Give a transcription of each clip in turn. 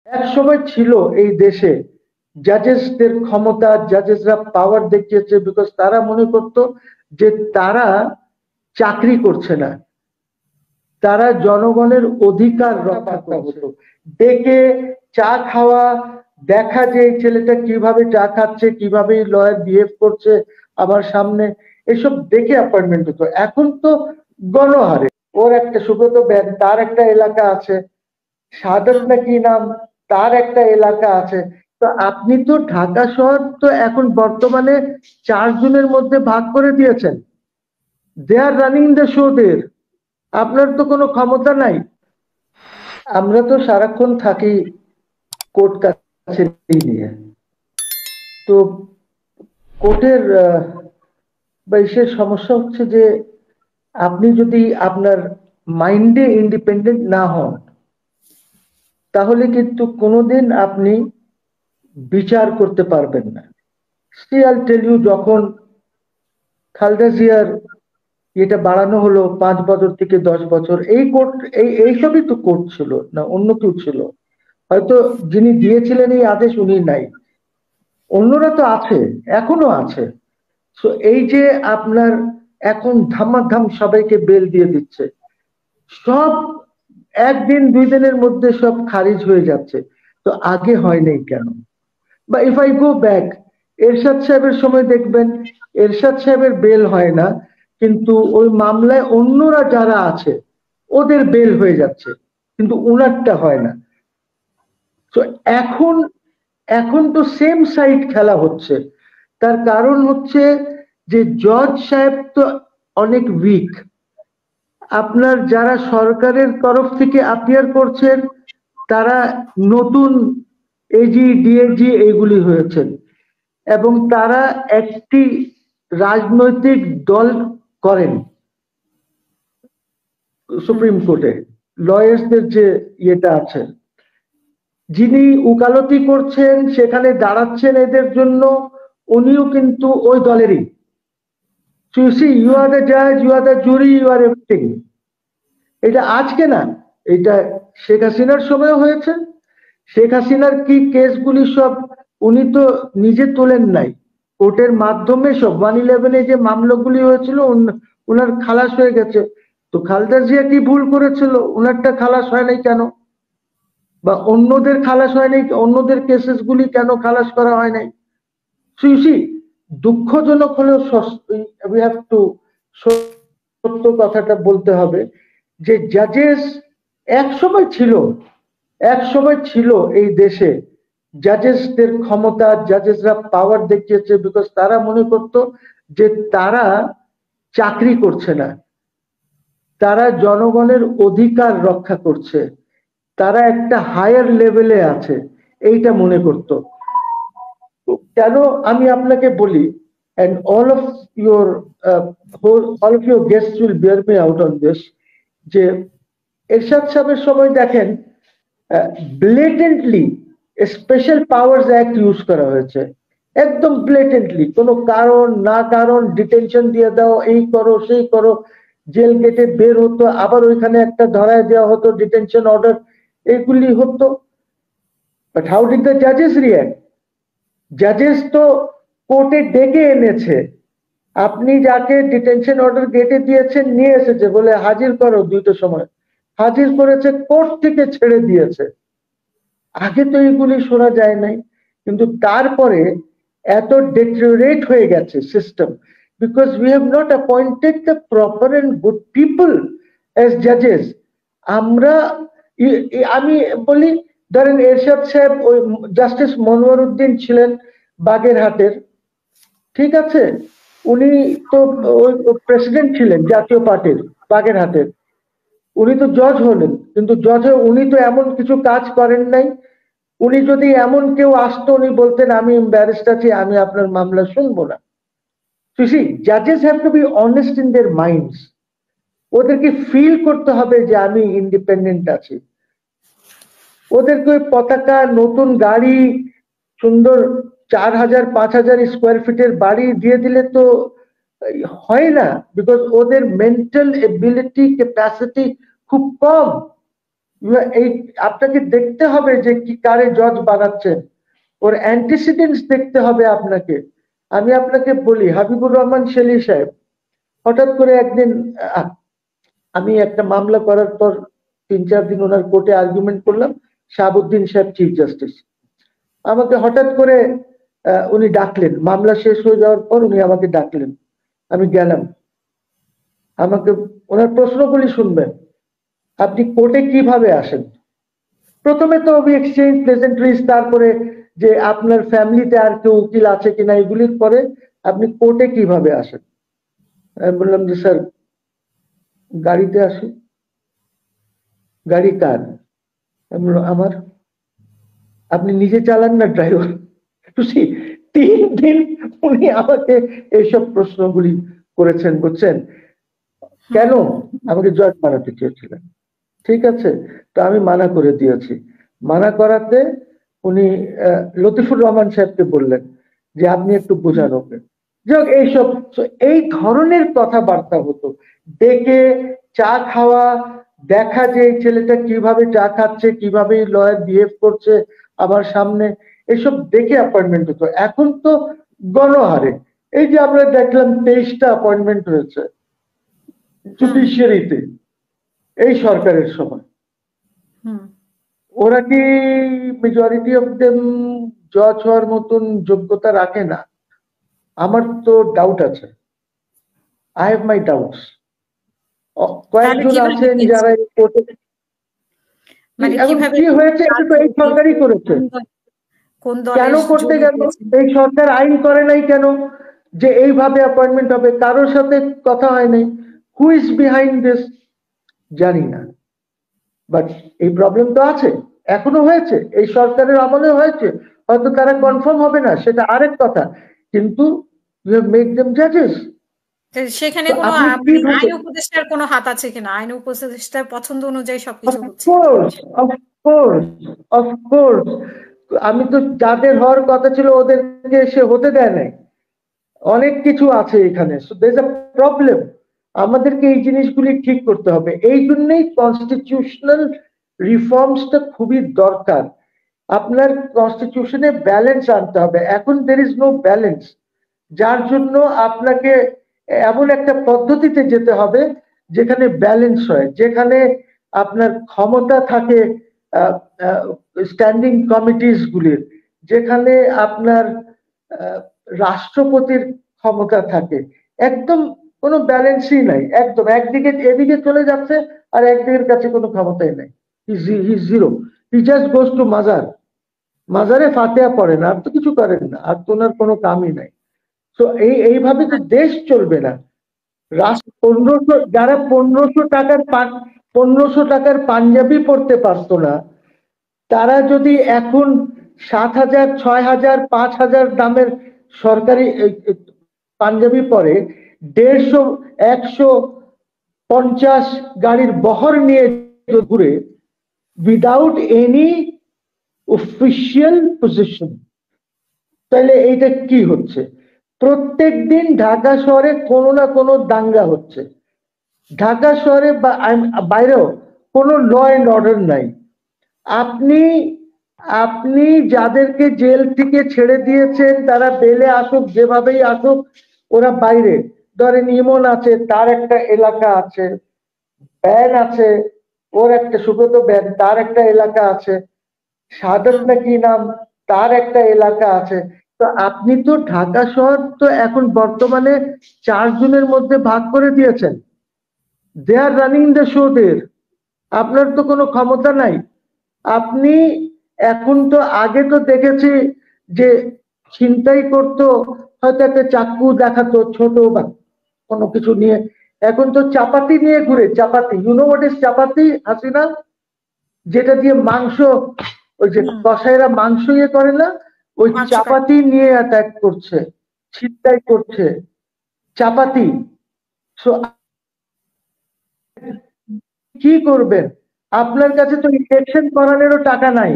এক সময় ছিল এই দেশে জাজেসদের ক্ষমতা, জাজেসরা পাওয়ার দেখিয়েছে বিকজ তারা মনে করত যে তারা চাকরি করছে না, তারা জনগণের অধিকার রক্ষা করছে। ডেকে চা খাওয়া, দেখা যে এই ছেলেটা কিভাবে চা খাচ্ছে, কিভাবে লয়ার বিহেভ করছে আমার সামনে, এসব দেখে অ্যাপয়েন্টমেন্ট হতো। এখন তো গণহারে ওর একটা সুব্রত ব্যাগ, তার একটা এলাকা আছে, সাদাত না কি নাম, তার একটা এলাকা আছে। তো আপনি তো ঢাকা শহর তো এখন বর্তমানে 4 জনের মধ্যে ভাগ করে দিয়েছেন। দে আর রানিং দ্য শো দের, আপনার তো কোনো ক্ষমতা নাই। আমরা তো সারাক্ষণ থাকি কোর্ট কাছারি নিয়ে, তো কোর্টের বা ইসের সমস্যা হচ্ছে যে আপনি যদি আপনার মাইন্ডে ইন্ডিপেন্ডেন্ট না হন তাহলে কিন্তু কোনোদিন আপনি বিচার করতে পারবেন না। স্টিল আই টেল ইউ, যখন খালেদা জিয়ার এটা বাড়ানো হলো 5 বছর থেকে 10 বছর, এই কোর্ট এইসবই তো কোর্ট ছিল না, অন্য কেউ ছিল। হয়তো যিনি দিয়েছিলেন এই আদেশ উনি নাই, অন্যরা তো আছে, এখনো আছে। তো এই যে আপনার এখন ধামাধাম সবাইকে বেল দিয়ে দিচ্ছে, সব একদিন 2 দিনের মধ্যে সব খারিজ হয়ে যাচ্ছে। তো আগে হয় নাই কেন? বা ইফ আই গো ব্যাক, এরশাদ সাহেবের সময় দেখবেন এরশাদ সাহেবের বেল হয় না, কিন্তু ওই মামলায় অন্যরা যারা আছে ওদের বেল হয়ে যাচ্ছে, কিন্তু উনারটা হয় না। তো এখন এখন তো সেম সাইড খেলা হচ্ছে। তার কারণ হচ্ছে যে জজ সাহেব তো অনেক উইক। আপনার যারা সরকারের তরফ থেকে আপিয়ার করছেন তারা নতুন এজি ডিএজি এইগুলি হয়েছেন, এবং তারা একটি রাজনৈতিক দল করেন সুপ্রিম কোর্টে, লয়ার্সদের যে ইয়েটা আছে, যিনি উকালতি করছেন সেখানে দাঁড়াচ্ছেন এদের জন্য, উনিও কিন্তু ওই দলেরই। So you see, you are the judge, you are the jury, you are everything. এটা আজকে না, এটা শেখ হাসিনার সময় হয়েছে। শেখ হাসিনার কি কেসগুলি সব উনি তো নিজে তোলেন নাই, কোর্টের মাধ্যমে সব 111-এ যে মামলাগুলি হয়েছিল উনার খালাস হয়ে গেছে। তো খালেদা জিয়া কি ভুল করেছিল, উনারটা খালাস হয় নাই কেন? বা অন্যদের খালাস হয় নাই, অন্যদের কেসেস গুলি কেন খালাস করা হয় নাই? সুইসি, দুঃখজনক হলেও উই হ্যাভ টু সত্য কথাটা বলতে হবে যে জাজেস এক সময় ছিল এই দেশে জাজেসদের ক্ষমতা, জাজেসরা পাওয়ার দেখিয়েছে বিকজ তারা মনে করত যে তারা চাকরি করছে না, তারা জনগণের অধিকার রক্ষা করছে, তারা একটা হায়ার লেভেলে আছে, এইটা মনে করত। কেন আমি আপনাকে বলি, and all of your guests will bear me out on this, যে এরশাদ সাহেবের সময় দেখেন blatantly special powers act use করা হয়েছে, একদম ব্লেটেন্টলি, কোনো কারণ না কারণ ডিটেনশন দিয়ে দাও, এই করো সেই করো, জেল গেটে বের হতো, আবার ওইখানে একটা ধরায় দেওয়া হতো, ডিটেনশন অর্ডার, এগুলি হতো। বাট হাউ ডিড দ্য জাজেস রিয়াক্ট? জাজেস তো কোর্টে ডেকে এনেছে, আপনি যাকে ডিটেনশন অর্ডার গেটে দিয়েছেন নিয়ে এসেছে, বলে হাজির করো 2টার সময়, হাজির করেছে, কোর্ট থেকে ছেড়ে দিয়েছে। আগে তো এগুলি শোনা যায় নাই, কিন্তু তারপরে এত ডেটেরিওরেট হয়ে গেছে system because we have not appointed the proper and good people as জাজেস। আমরা আমি বলি, ধরেন এরশাদ সাহেব, ওই জাস্টিস মনোয়ার উদ্দিন ছিলেন বাগেরহাটের, ঠিক আছে, উনি তো ওই প্রেসিডেন্ট ছিলেন জাতীয় পার্টির বাগেরহাটের, উনি তো জজ হলেন, কিন্তু জজ হয়ে উনি তো এমন কিছু কাজ করেন নাই। উনি যদি এমন কেউ আসতো উনি বলতেন আমি এম্বারেসড আছি, আমি আপনার মামলা শুনবো না। So you see, judges have to be honest in their minds. ওদেরকে ফিল করতে হবে যে আমি ইন্ডিপেন্ডেন্ট আছি। ওদেরকে ওই পতাকা, নতুন গাড়ি, সুন্দর 4000-5000 স্কোয়ার ফিটের বাড়ি দিয়ে দিলে তো হয় না, বিকজ ওদের মেন্টাল এবিলিটি ক্যাপাসিটি খুব কম। এই আপনাকে দেখতে হবে যে কি কারে জজ বানাচ্ছেন, ওর অ্যান্টিসিডেন্টস দেখতে হবে আপনাকে। আমি আপনাকে বলি, হাবিবুর রহমান সেলিম সাহেব হঠাৎ করে একদিন, আমি একটা মামলা করার পর 3-4 দিন ওনার কোর্টে আর্গুমেন্ট করলাম, শাহাবুদ্দিন সাহেব চিফ জাস্টিস আমাকে হঠাৎ করে উনি ডাকলেন, মামলা শেষ হয়ে যাওয়ার পর উনি আমাকে ডাকলেন, আমি গেলাম। আমাকে ওনার প্রশ্নগুলি শুনবেন, আপনি কোর্টে কিভাবে আসেন। প্রথমে তো আমি এক্সচেঞ্জ প্লেজেন্ট্রিজ, তারপরে যে আপনার ফ্যামিলিতে আর কেউ উকিল আছে কিনা, এগুলির পরে আপনি কোর্টে কিভাবে আসেন। আমি বললাম যে স্যার গাড়িতে আসি। গাড়ি কার? আমি বললাম আমার। আপনি নিজে চালান না ড্রাইভার? 3 দিন উনি আমাকে এইসব প্রশ্নগুলি করেছেন, বুঝছেন। কেন? আমাকে জজ বানাতে চেয়েছিলেন, ঠিক আছে, তো আমি মানা করে দিয়েছি। মানা করাতে উনি লতিফুর রহমান সাহেবকে বললেন যে আপনি একটু বোঝান ওকে। যাক এইসব, এই ধরনের কথাবার্তা হতো, ডেকে চা খাওয়া, দেখা যে এই ছেলেটা কিভাবে চা খাচ্ছে, কিভাবে লয়ার বিহেভ করছে আমার সামনে, এসব দেখে অ্যাপয়েন্টমেন্ট হতো। এখন তো গণহারে, এই যে আমরা দেখলাম 23টা অ্যাপয়েন্টমেন্ট হয়েছে জুডিশিয়ারিতে এই সরকারের সময়। ওরা কি মেজরিটি অফ দেম জজ হওয়ার মতন যোগ্যতা রাখে না? আমার তো ডাউট আছে, আই হ্যাভ মাই ডাউটস। কয়েকজন আছেন যারা কি হয়েছে, এটা তো এই সরকারই করেছে। কেন করতে গেল? এই সরকার আইন করে নাই কেন যে এইভাবে অ্যাপয়েন্টমেন্ট হবে? কারোর সাথে কথা হয় নাই। হু ইজ বিহাইন্ড দিস জানি না, বাট এই প্রবলেম তো আছে, এখনো হয়েছে, এই সরকারের আমলে হয়েছে। হয়তো তারা কনফার্ম হবে না, সেটা আরেক কথা, কিন্তু ইউ হ্যাভ মেড দেম জাজেস। সেখানে কোনো আইন উপদেষ্টার কোনো হাত আছে কিনা? আইন উপদেষ্টার পছন্দ অনুযায়ী সবকিছু হচ্ছে। অফকোর্স আমি তো যাদের হওয়ার কথা ছিল ওদেরকে সে হতে দেয় নাই। অনেক কিছু আছে এখানে, so there is a problem. আমাদেরকে এই জিনিসগুলি ঠিক করতে হবে। এই জন্যই কনস্টিটিউশনাল রিফর্মসটা খুবই দরকার। আপনার কনস্টিটিউশনে ব্যালেন্স আনতে হবে। এখন দের ইজ নো ব্যালেন্স, যার জন্য আপনাকে এমন একটা পদ্ধতিতে যেতে হবে যেখানে ব্যালেন্স হয়, যেখানে আপনার ক্ষমতা থাকে স্ট্যান্ডিং কমিটিস গুলির, যেখানে আপনার রাষ্ট্রপতির ক্ষমতা থাকে। একদম কোনো ব্যালেন্সই নাই, একদম একদিকে এদিকে চলে যাচ্ছে আর একদিকের কাছে কোনো ক্ষমতাই নাই। He zero, he just goes to মাজার, মাজারে ফাতেহা পড়েন, আর তো কিছু করেন না, আর তো ওনার কোনো কামই নাই। তো এইভাবে তো দেশ চলবে না। রাষ্ট্র 1500, যারা 1500 টাকার পাঞ্জাবি পড়তে পারতো না, তারা যদি এখন 7,000, 6,000, 5,000 দামের সরকারি পাঞ্জাবি পরে, 150, 150 গাড়ির বহর নিয়ে ঘুরে উইদাউট এনি অফিসিয়াল পজিশন, তাহলে এইটা কি হচ্ছে? প্রত্যেক দিন ঢাকা শহরে কোনো না কোনো দাঙ্গা হচ্ছে। ঢাকা শহরে বা বাইরেও কোনো ল অ্যান্ড অর্ডার নাই। আপনি যাদেরকে জেল থেকে ছেড়ে দিয়েছেন তারা বেলে আসুক, যেভাবেই আসুক, ওরা বাইরে, ধরেন ইমন আছে, তার একটা এলাকা আছে, ব্যান আছে, ওর একটা সুব্রত ব্যান, তার একটা এলাকা আছে, সাদত নাকি নাম, তার একটা এলাকা আছে। তো আপনি তো ঢাকা শহর তো এখন বর্তমানে 4 জনের মধ্যে ভাগ করে দিয়েছেন। দে আর রানিং দ্য শো দের। আপনার তো কোনো ক্ষমতা নাই। আপনি এখন তো, আগে তো দেখেছি যে ছিনতাই করতো, হয়তো একটা চাকু দেখাতো ছোট বা কোনো কিছু নিয়ে। এখন তো চাপাতি নিয়ে ঘুরে, চাপাতি, ইউ নো হোয়াট ইজ চাপাতি হাসিনা? যেটা দিয়ে মাংস, ওই যে কসাইরা মাংস ইয়ে করে না, ওই চাপাতি নিয়ে অ্যাটাক করছে, ছিনতাই করছে চাপাতি। সো কি করবেন? আপনার কাছে তো ইলেকশন করানোরও টাকা নাই।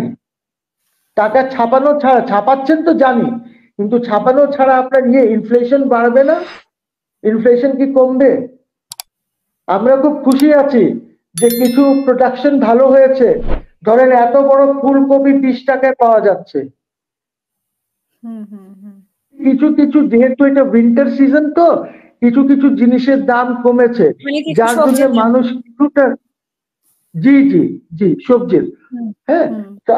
টাকা ছাপানো ছাড়া, ছাপাচ্ছেন তো জানি, কিন্তু ছাপানো ছাড়া আপনার ইনফ্লেশন বাড়বে না? ইনফ্লেশন কি কমবে? আমরা খুব খুশি আছি যে কিছু প্রোডাকশন ভালো হয়েছে, ধরেন এত বড় ফুলকপি 20 টাকায় পাওয়া যাচ্ছে। কিছু কিছু যেহেতু এটা উইন্টার সিজন, তো কিছু কিছু জিনিসের দাম কমেছে, যার জন্য মানুষ কিছুটা, জি জি জি, সবজির, হ্যাঁ। তো